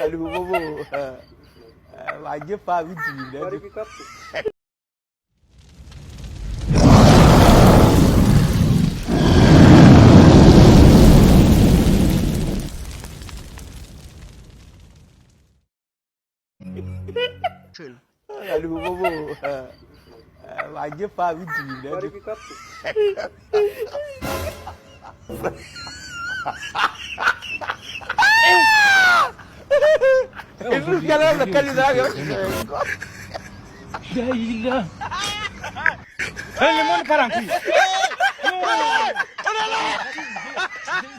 Ali bobo. Waje fa biti ne. Ali bobo. Waje fa biti ne. Isso que era da qualidade. Daíla. Ele manda caranqui.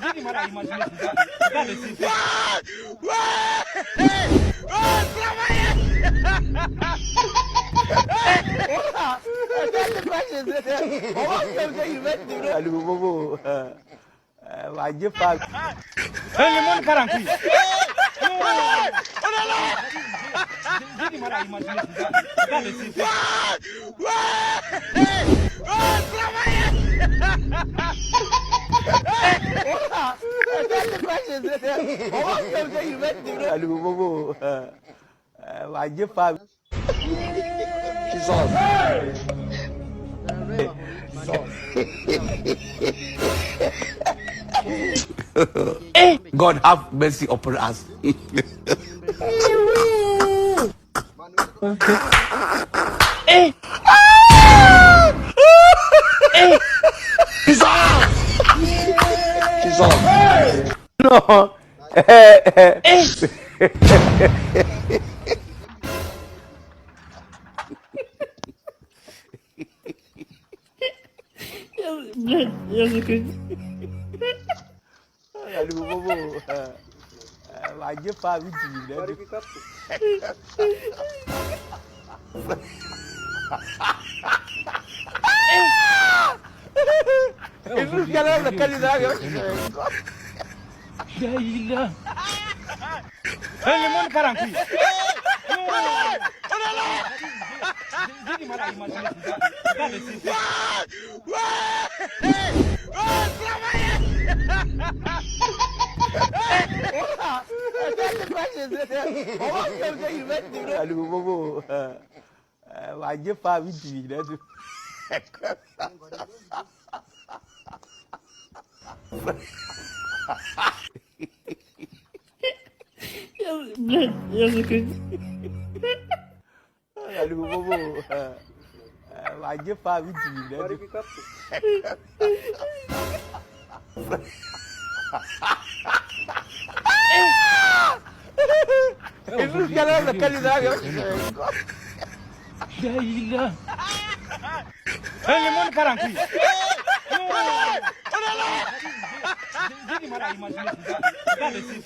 Jadi marah imajinasi. Dale sih. Ali bobo. Waje fa. Ele manda caranqui. Jadi marah imajinasi. Dale sih. Ali bobo. Waje fa. God have mercy upon us. No. Ali bobo. Waje fa biti ne. Isso que era da qualidade. Daíla. Ele manda caranqui. Jadi marah imajinasi. Dale sih. Ali bobo. Waje fa biti ne. Ali bobo. Waje fa biti ne. Isso que era da qualidade. Daíla. Ele manda caranqui. Jadi marah imajinasi. Dale sih.